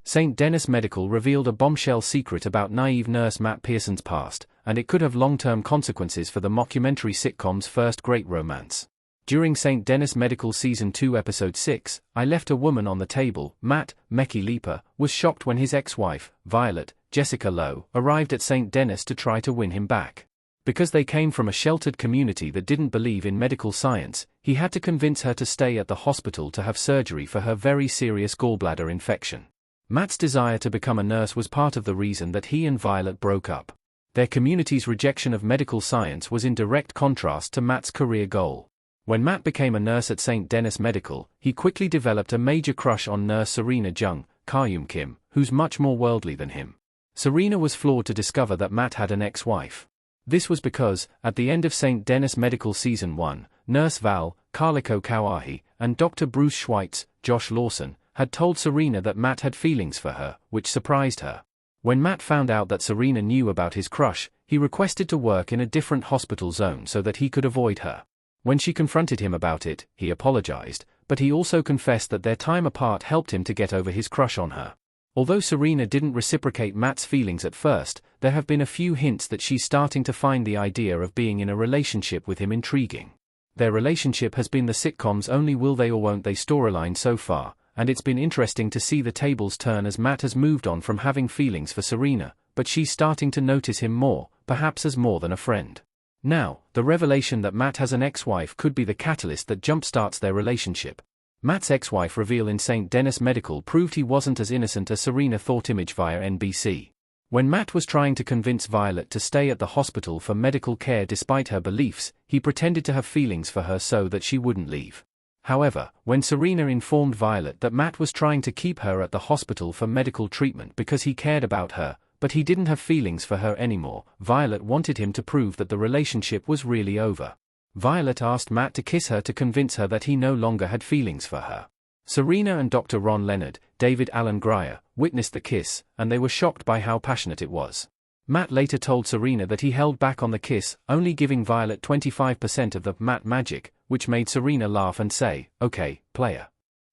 St. Denis Medical revealed a bombshell secret about naive nurse Matt Pearson's past, and it could have long-term consequences for the mockumentary sitcom's first great romance. During St. Denis Medical Season 2 Episode 6, I Left a Woman on the Table, Matt, Meki Leaper, was shocked when his ex-wife, Violet, Jessica Lowe, arrived at St. Denis to try to win him back. Because they came from a sheltered community that didn't believe in medical science, he had to convince her to stay at the hospital to have surgery for her very serious gallbladder infection. Matt's desire to become a nurse was part of the reason that he and Violet broke up. Their community's rejection of medical science was in direct contrast to Matt's career goal. When Matt became a nurse at St. Denis Medical, he quickly developed a major crush on nurse Serena Jung, Karyum Kim, who's much more worldly than him. Serena was floored to discover that Matt had an ex-wife. This was because, at the end of St. Denis Medical Season 1, Nurse Val, Kaliko Kauahi, and Dr. Bruce Schweitz, Josh Lawson, had told Serena that Matt had feelings for her, which surprised her. When Matt found out that Serena knew about his crush, he requested to work in a different hospital zone so that he could avoid her. When she confronted him about it, he apologized, but he also confessed that their time apart helped him to get over his crush on her. Although Serena didn't reciprocate Matt's feelings at first, there have been a few hints that she's starting to find the idea of being in a relationship with him intriguing. Their relationship has been the sitcom's only will they or won't they storyline so far, and it's been interesting to see the tables turn as Matt has moved on from having feelings for Serena, but she's starting to notice him more, perhaps as more than a friend. Now, the revelation that Matt has an ex-wife could be the catalyst that jumpstarts their relationship. Matt's ex-wife reveal in St. Denis Medical proved he wasn't as innocent as Serena thought. Image via NBC. When Matt was trying to convince Violet to stay at the hospital for medical care despite her beliefs, he pretended to have feelings for her so that she wouldn't leave. However, when Serena informed Violet that Matt was trying to keep her at the hospital for medical treatment because he cared about her, but he didn't have feelings for her anymore, Violet wanted him to prove that the relationship was really over. Violet asked Matt to kiss her to convince her that he no longer had feelings for her. Serena and Dr. Ron Leonard, David Alan Grier, witnessed the kiss, and they were shocked by how passionate it was. Matt later told Serena that he held back on the kiss, only giving Violet 25% of the Matt magic, which made Serena laugh and say, "Okay, player."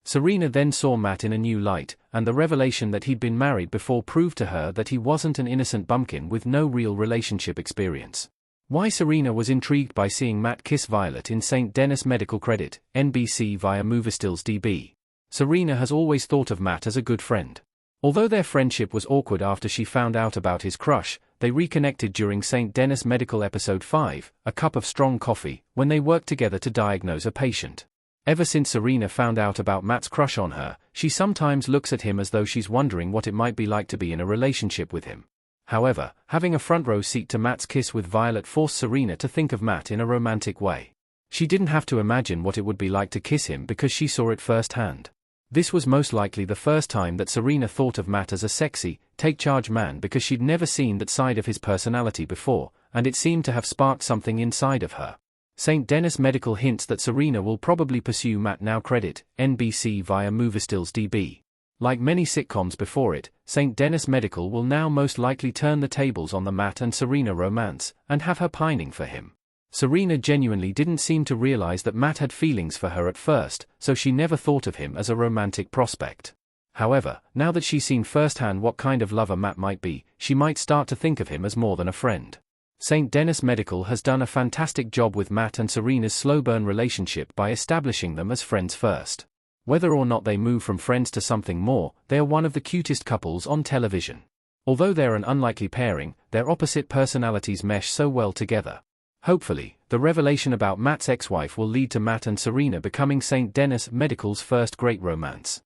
Serena then saw Matt in a new light, and the revelation that he'd been married before proved to her that he wasn't an innocent bumpkin with no real relationship experience. Why Serena was intrigued by seeing Matt kiss Violet in St. Denis Medical. Credit, NBC via Moviestills DB. Serena has always thought of Matt as a good friend. Although their friendship was awkward after she found out about his crush, they reconnected during St. Denis Medical Episode 5, A Cup of Strong Coffee, when they worked together to diagnose a patient. Ever since Serena found out about Matt's crush on her, she sometimes looks at him as though she's wondering what it might be like to be in a relationship with him. However, having a front-row seat to Matt's kiss with Violet forced Serena to think of Matt in a romantic way. She didn't have to imagine what it would be like to kiss him because she saw it firsthand. This was most likely the first time that Serena thought of Matt as a sexy, take-charge man because she'd never seen that side of his personality before, and it seemed to have sparked something inside of her. St. Denis Medical hints that Serena will probably pursue Matt now. Credit, NBC via Moviestills DB. Like many sitcoms before it, St. Denis Medical will now most likely turn the tables on the Matt and Serena romance, and have her pining for him. Serena genuinely didn't seem to realize that Matt had feelings for her at first, so she never thought of him as a romantic prospect. However, now that she's seen firsthand what kind of lover Matt might be, she might start to think of him as more than a friend. St. Denis Medical has done a fantastic job with Matt and Serena's slow-burn relationship by establishing them as friends first. Whether or not they move from friends to something more, they are one of the cutest couples on television. Although they're an unlikely pairing, their opposite personalities mesh so well together. Hopefully, the revelation about Matt's ex-wife will lead to Matt and Serena becoming St. Denis Medical's first great romance.